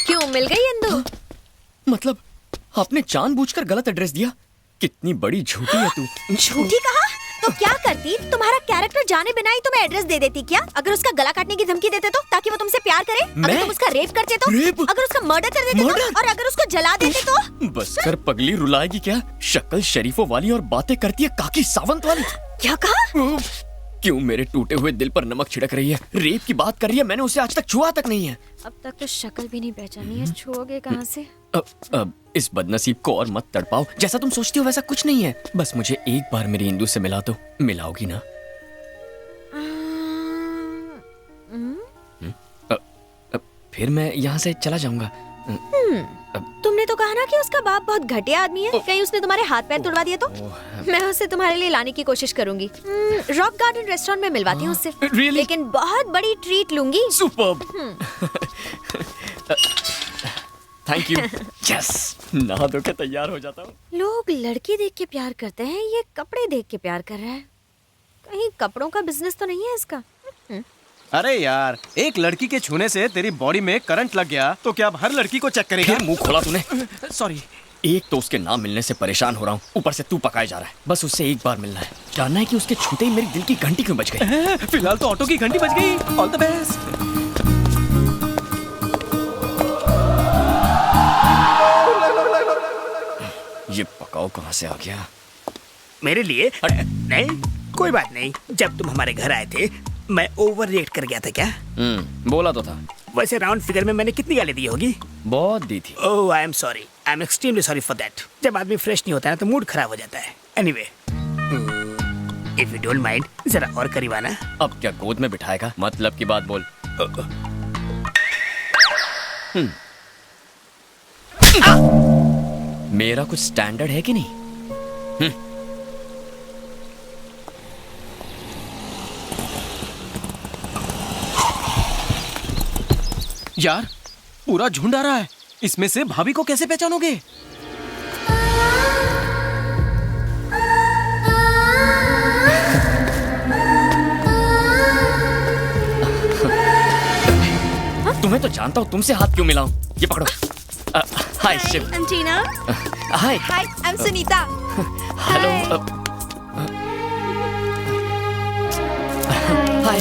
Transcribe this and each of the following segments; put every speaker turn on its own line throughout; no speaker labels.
क्यों मिल गई इंदु?
मतलब आपने जानबूझकर गलत एड्रेस दिया? कितनी बड़ी झूठी है तू।
झूठी कहा? तो क्या करती? तुम्हारा कैरेक्टर जाने बिना ही तुम्हें एड्रेस दे देती क्या? अगर उसका गला काटने की धमकी देते तो, ताकि वो तुमसे प्यार करे? अगर तुम उसका रेप करते तो?
रेप?
अगर उसका मर्डर कर देते तो? और अगर उसको जला देते तो?
बस कर पगली, रुलाएगी क्या? शक्ल शरीफों वाली और बातें करती है काकी सावंत वाली।
क्या कहा?
क्यों मेरे टूटे हुए दिल पर नमक छिड़क रही है? रेप की बात कर रही है, मैंने उसे आज तक छुआ तक नहीं है।
अब तक तो शक्ल भी नहीं पहचानी है, छुओगे कहाँ से?
अब इस बदनसीब को और मत तड़पाओ। जैसा तुम सोचती हो वैसा कुछ नहीं है। बस मुझे एक बार मेरी इंदु से मिला दो। मिलाओगी ना? फिर मैं यहाँ से चला जाऊंगा।
तुमने तो कहा ना कि उसका बाप बहुत घटिया आदमी है। कहीं उसने तुम्हारे हाथ पैर तोड़वा दिए तो? मैं उसे तुम्हारे लिए लाने की कोशिश करूंगी। रॉक गार्डन रेस्टोरेंट में मिलवाती हूँ उससे।
Really?
लेकिन बहुत बड़ी ट्रीट लूंगी।
सुपर्ब। Thank you. यस, नहा धो के तैयार हो जाता हूँ।
लोग लड़की देख के प्यार करते हैं, ये कपड़े देख के प्यार कर रहा है। कहीं कपड़ों का बिजनेस तो नहीं है इसका?
अरे यार, एक लड़की के छूने से तेरी बॉडी में करंट लग गया तो क्या अब हर लड़की को चेक करेगा?
फिर मुंह खोला तूने।
सॉरी।
एक तो उसके नाम मिलने से परेशान हो रहा हूँ, ऊपर से तू पकाए जा रहा है। बस उससे एक बार मिलना है, जानना है कि उसके छूते ही मेरे दिल की घंटी क्यों बज गई।
फिलहाल तो ऑटो की घंटी बज गई। All the best.
ये पकाओ कहाँ से आ गया?
मेरे लिए? नहीं, कोई बात नहीं। जब तुम हमारे घर आए थे मैं ओवर रिएक्ट कर गया था क्या?
बोला तो था।
वैसे राउंड फिगर में मैंने कितनी गाली दी होगी?
बहुत दी थी।
Oh, I am sorry. I am extremely sorry for that. जब आदमी फ्रेश नहीं होता है तो मूड खराब हो जाता है। Anyway, if you don't mind, जरा और करीब आना।
अब क्या गोद में बिठाएगा? मतलब की बात बोल। मेरा कुछ स्टैंडर्ड है कि नहीं?
यार, पूरा झुंड आ रहा है। इसमें से भाभी को कैसे पहचानोगे?
तुम्हें तो जानता हूँ, तुमसे हाथ क्यों मिलाऊं? ये पकड़ो। Hi Shiv.
I'm Tina.
Hi.
Hi, I'm Sunita.
Hello. Hi.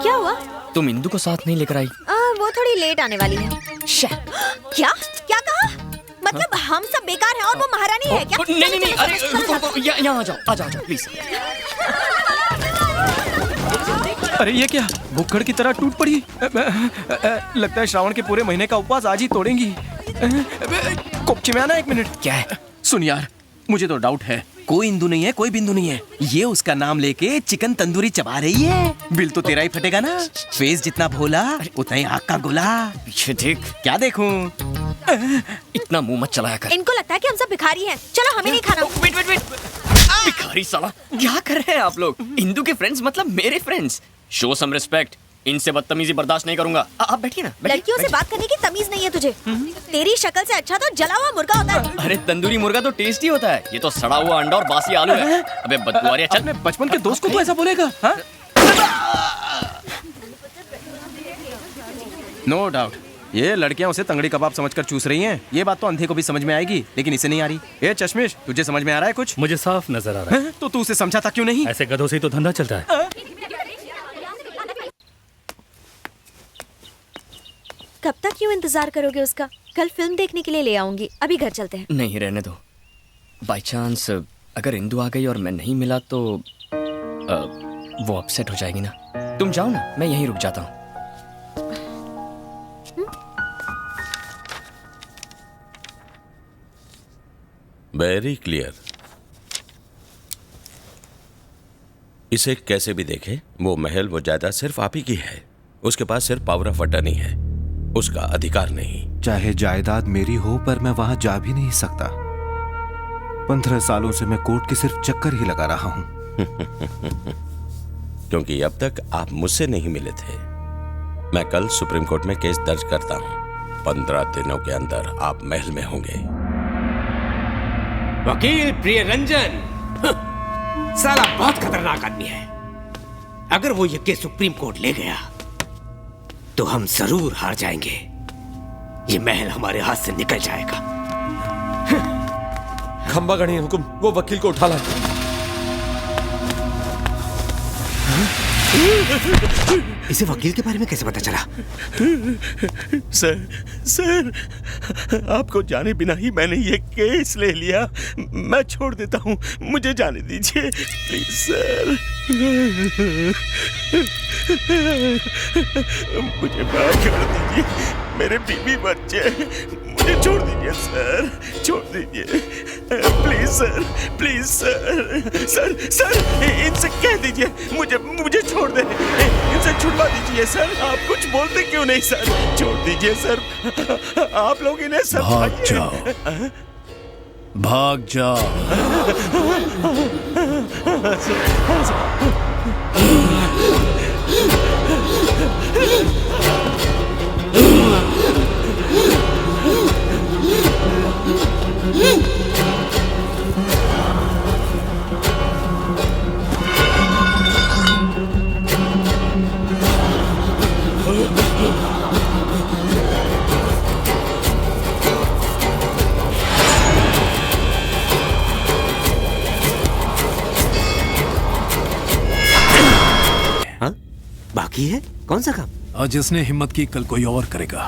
क्या हुआ?
तुम इंदु को साथ नहीं लेकर आई?
वो थोड़ी लेट आने वाली है। क्या? क्या कहा? मतलब हम सब बेकार हैं और वो महारानी है क्या?
नहीं, अरे रुको, यहाँ आ जाओ प्लीज।
अरे ये क्या, भुक्खड़ की तरह टूट पड़ी। लगता है श्रावण के पूरे महीने का उपवास आज ही तोड़ेंगी। कोपची में आना, एक मिनट।
क्या है?
सुन यार, मुझे तो डाउट है। कोई इंदु नहीं है, कोई बिंदु नहीं है। ये उसका नाम लेके चिकन तंदूरी चबा रही है। बिल तो तेरा ही फटेगा ना। फेस जितना भोला उतना ही आग का गोला।
पीछे देख।
क्या देखूं?
इतना मुंह मत चलाया कर।
इनको लगता है कि हम सब भिखारी हैं। चलो, हमें नहीं खाना।
वेट। भिखारी साला, क्या कर रहे हैं आप लोग? इंदु के फ्रेंड्स मतलब मेरे फ्रेंड्स। Show some respect. इनसे बदतमीजी बर्दाश्त नहीं करूंगा। आप बैठिए ना।
लड़कियों से बात करने की तमीज नहीं है तुझे। तेरी शक्ल से अच्छा तो जला हुआ मुर्गा होता है।
अरे तंदूरी मुर्गा तो टेस्टी होता है, ये तो सड़ा हुआ अंडा और बासी आलू है। अबे बदबुआरिया, चल।
अपने बचपन के दोस्त को तू ऐसा बोलेगा? हाँ? नो डाउट ये लड़कियां उसे तंगड़ी कबाब समझकर चूस रही हैं। ये बात तो अंधे को भी समझ में आएगी, लेकिन इसे नहीं आ रही। ए चश्मिश, तुझे समझ में आ रहा है कुछ?
मुझे साफ नजर आ रहा है।
तो तू उसे समझाता क्यों नहीं?
ऐसे गधों से ही तो धंधा चलता है।
कब तक क्यों इंतजार करोगे उसका? कल फिल्म देखने के लिए ले आऊंगी। अभी घर चलते हैं।
नहीं, रहने दो। बाय चांस अगर इंदु आ गई और मैं नहीं मिला तो वो अपसेट हो जाएगी ना। तुम जाओ ना, मैं यहीं रुक जाता हूँ।
Very clear. इसे कैसे भी देखें, वो महल, वो जायदाद सिर्फ आप ही की है। उसके पास सिर्फ पावर ऑफ अटर्नी है, उसका अधिकार नहीं।
चाहे जायदाद मेरी हो, पर मैं वहां जा भी नहीं सकता। 15 सालों से मैं कोर्ट के सिर्फ चक्कर ही लगा रहा हूं।
क्योंकि अब तक आप मुझसे नहीं मिले थे। मैं कल सुप्रीम कोर्ट में केस दर्ज करता हूं। 15 दिनों के अंदर आप महल में होंगे।
वकील प्रियरंजन साला बहुत खतरनाक आदमी है। अगर वो ये केस सुप्रीम कोर्ट ले गया तो हम जरूर हार जाएंगे। ये महल हमारे हाथ से निकल जाएगा।
खंबा गणी हुकुम, वो वकील को उठा लाए।
इसे वकील के बारे में कैसे पता चला?
सर, आपको जाने बिना ही मैंने ये केस ले लिया। मैं छोड़ देता हूँ, मुझे जाने दीजिए प्लीज सर। मुझे माफ कर दीजिए, मेरे बीवी बच्चे, मुझे छोड़ दीजिए सर, छोड़ दीजिए प्लीज सर, प्लीज सर, इनसे कह दीजिए मुझे छोड़ दे, इनसे छुड़वा दीजिए सर। आप कुछ बोलते क्यों नहीं सर? छोड़ दीजिए सर, आप लोग इन्हें
भाग जाओ, भाग जाओ।
बाकी है कौन सा काम?
आज जिसने हिम्मत की कल कोई और करेगा।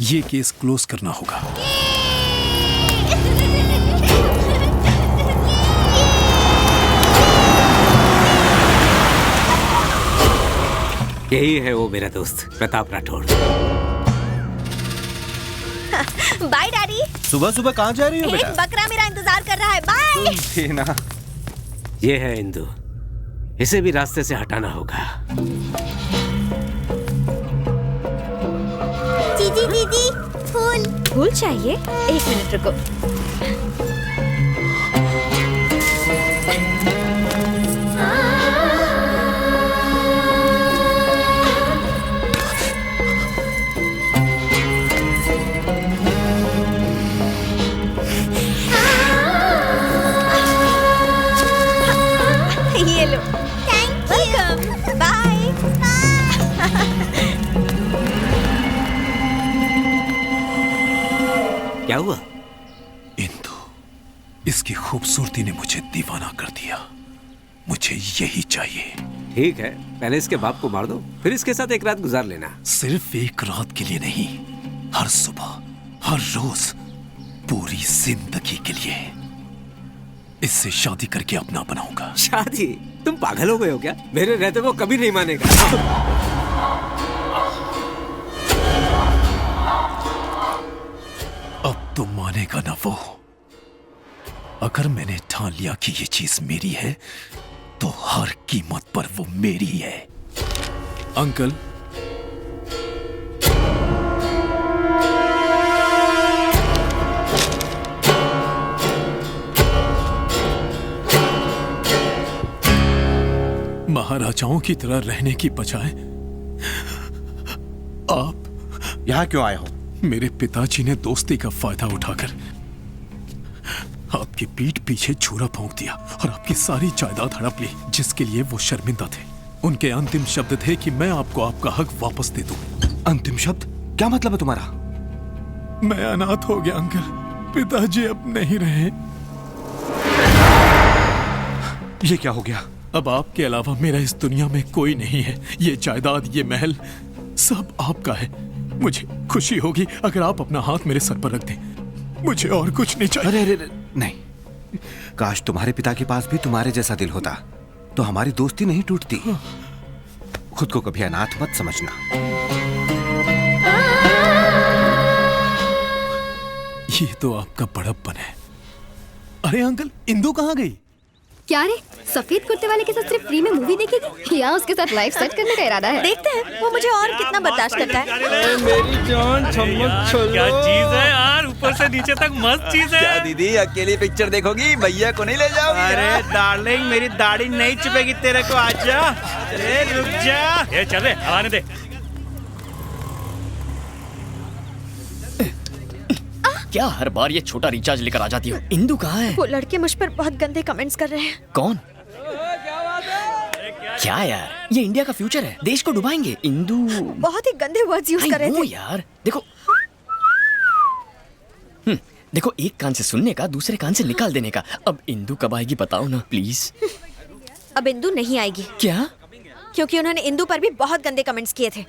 ये केस क्लोज करना होगा।
यही है वो मेरा दोस्त प्रताप राठौड़।
Bye daddy.
सुबह सुबह कहाँ जा रही हो
एक
बेटा?
बकरा मेरा इंतजार कर रहा है। बाय।
थी ना।
ये है इंदु, इसे भी रास्ते से हटाना होगा।
दीदी फूल चाहिए? एक मिनट रुको। ये लो। Thank you. बाय।
क्या हुआ?
इंदु, इसकी खूबसूरती ने मुझे दीवाना कर दिया। मुझे यही चाहिए।
ठीक है, पहले इसके बाप को मार दो, फिर इसके साथ एक रात गुजार लेना।
सिर्फ एक रात के लिए नहीं, हर सुबह, हर रोज, पूरी जिंदगी के लिए। इससे शादी करके अपना बनाऊंगा।
शादी? तुम पागल हो गए हो क्या? मेरे रहते वो कभी नहीं मानेगा।
अब तो मानेगा ना वो। अगर मैंने ठान लिया कि ये चीज मेरी है, तो हर कीमत पर वो मेरी है। अंकल, महाराजाओं की तरह रहने की बजाय आप
यहाँ क्यों आए हो?
मेरे पिताजी ने दोस्ती का फायदा उठाकर आपकी पीठ पीछे छुरा भोंक दिया और आपकी सारी जायदाद हड़प ली, जिसके लिए वो शर्मिंदा थे। उनके अंतिम शब्द थे कि मैं आपको आपका हक वापस दे दूं।
अंतिम शब्द? क्या मतलब है तुम्हारा?
मैं अनाथ हो गया अंकल, पिताजी अब नहीं रहे।
ये क्या हो गया?
अब आपके अलावा मेरा इस दुनिया में कोई नहीं है। ये जायदाद, ये महल, सब आपका है। मुझे खुशी होगी अगर आप अपना हाथ मेरे सर पर रख दें। मुझे और कुछ नहीं चाहिए।
अरे नहीं, काश तुम्हारे पिता के पास भी तुम्हारे जैसा दिल होता, तो हमारी दोस्ती नहीं टूटती। खुद को कभी अनाथ मत समझना।
ये तो आपका बड़प्पन है। अरे अंकल, इंदु कहाँ गई?
क्या रे, सफेद कुर्ते वाले के साथ सिर्फ फ्री में मूवी देखेगी या उसके साथ लाइफ सेट करने का इरादा है?
देखते हैं वो मुझे और कितना बर्दाश्त करता है।
मेरी जान चमक चलो।
क्या चीज है यार, ऊपर से नीचे तक मस्त चीज है।
क्या दीदी अकेली पिक्चर देखोगी? भैया को नहीं ले जाओगी?
अरे डार्लिंग, मेरी दाढ़ी नहीं चुपेगी तेरे को। आजा, अरे रुक जा।
ये चल रहे, आने दे।
क्या हर बार ये छोटा रिचार्ज लेकर आ जाती हो? इंदु कहाँ है?
वो लड़के मुझ पर बहुत गंदे कमेंट्स कर रहे हैं।
कौन? क्या यार, ये इंडिया का फ्यूचर है, देश को डुबाएंगे। इंदु
बहुत ही गंदे वर्ड्स यूज कर रहे थे।
यार देखो, देखो, एक कान से सुनने का, दूसरे कान से निकाल देने का। अब इंदु कब आएगी बताओ ना प्लीज।
अब इंदु नहीं आएगी।
क्या?
क्योंकि उन्होंने इंदु पर भी बहुत गंदे कमेंट्स किए थे।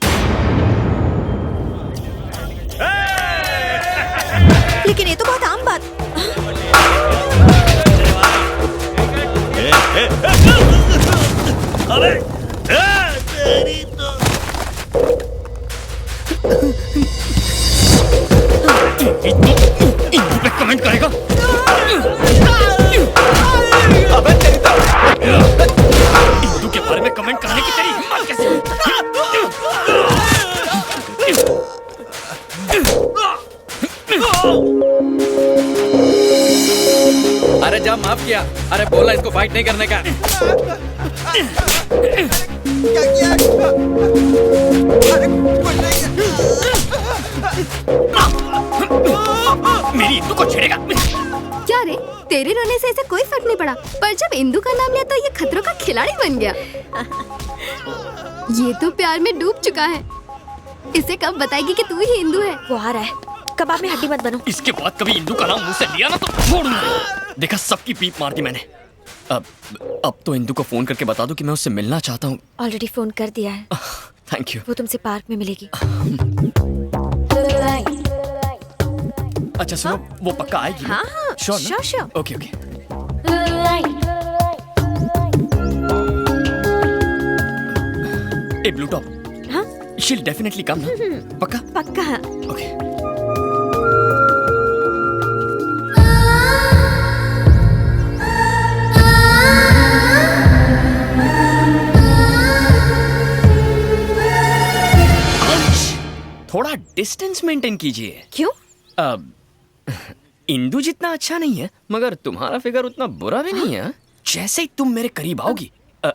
लेकिन ये तो बहुत आम बात।
अरे तेरी तो
इंदु पे कमेंट करेगा?
अबे तेरी तो
इंदु के बारे में कमेंट करने की तेरी हिम्मत कैसे हुई?
अरे जा, माफ किया। अरे बोला इसको फाइट नहीं करने का।
क्या किया?
मेरी इंदु को छेड़ेगा।
क्या रे, तेरे रोने से इसे कोई फर्क नहीं पड़ा, पर जब इंदु का नाम लिया तो ये खतरों का खिलाड़ी बन गया। ये तो प्यार में डूब चुका है। इसे कब बताएगी कि तू ही इंदु है?
वो आ रहा है, कबाब में हड्डी मत बनो।
इसके बाद कभी इंदु का नाम मुंह से लिया ना तो छोड़ूंगा। देखा, सबकी पीप मार दी मैंने। अब तो इंदु को फोन करके बता दो कि मैं उससे मिलना चाहता हूँ।
ऑलरेडी फोन कर दिया है।
Thank you.
वो तुमसे पार्क में मिलेगी।
अच्छा सुनो, वो पक्का आएगी?
हाँ हाँ,
sure
sure.
Okay okay. A blue top,
हाँ,
she'll definitely come ना? पक्का?
पक्का।
ओके। थोड़ा डिस्टेंस मेंटेन कीजिए।
क्यों?
इंदु जितना अच्छा नहीं है, मगर तुम्हारा फिगर उतना बुरा भी नहीं है। जैसे ही तुम मेरे करीब आओगी,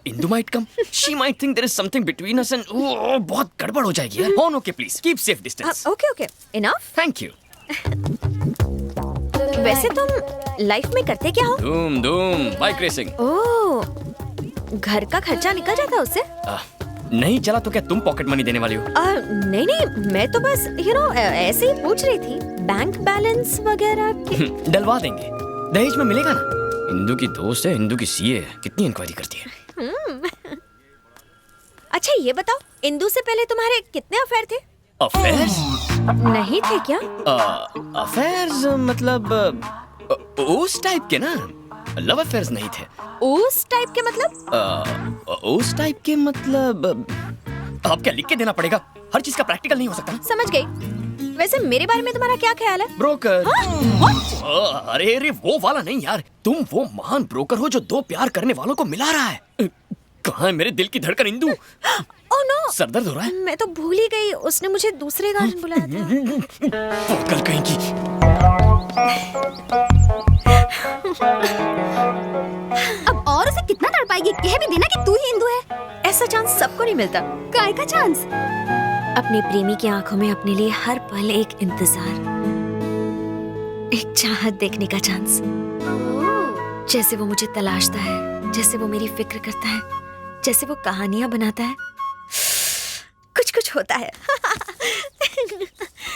Indu might come. She might think there is something between us and बहुत गड़बड़ हो जाएगी यार। ऑन okay please, keep safe distance.
Okay okay, enough.
Thank you.
वैसे तुम लाइफ में करते क्या हो?
धूम बाइक रेसिंग।
ओह, घर का खर्चा निकल जाता है उससे?
नहीं चला तो क्या तुम पॉकेट मनी देने वाली हो?
नहीं नहीं, मैं तो बस ऐसे ही पूछ रही थी, बैंक बैलेंस वगैरह की।
डलवा देंगे, दहेज में मिलेगा ना। इंदु की दोस्त है, इंदु की सीए है, कितनी इंक्वायरी करती है।
अच्छा ये बताओ, इंदु से पहले तुम्हारे कितने अफेयर थे?
अफेयर्स?
नहीं थे क्या?
अफेयर्स मतलब उस टाइप के ना, लव अफेयर्स नहीं थे।
उस टाइप के मतलब?
उस टाइप के मतलब अब क्या लिख के देना पड़ेगा? हर चीज का प्रैक्टिकल नहीं हो सकता ना।
समझ गई। वैसे मेरे बारे में तुम्हारा क्या ख्याल है?
ब्रोकर।
हाँ?
अरे वो वाला नहीं यार, तुम वो महान ब्रोकर हो जो दो प्यार करने वालों को मिला रहा है। कहाँ है मेरे दिल की धड़कन इंदु?
ओह नो,
सर दर्द हो रहा है।
मैं तो भूल ही गई, उसने मुझे दूसरे गार्डन बुलाया था।
कल कहीं की।
अब और उसे कितना तड़पाएगी? कह भी देना कि तू ही इंदु है।
ऐसा चांस सबको नहीं मिलता।
काय का चांस?
अपने प्रेमी की आंखों में अपने लिए हर पल एक इंतजार, एक चाहत देखने का चांस। जैसे वो मुझे तलाशता है, जैसे वो मेरी फिक्र करता है, जैसे वो कहानियां बनाता है, कुछ कुछ होता है।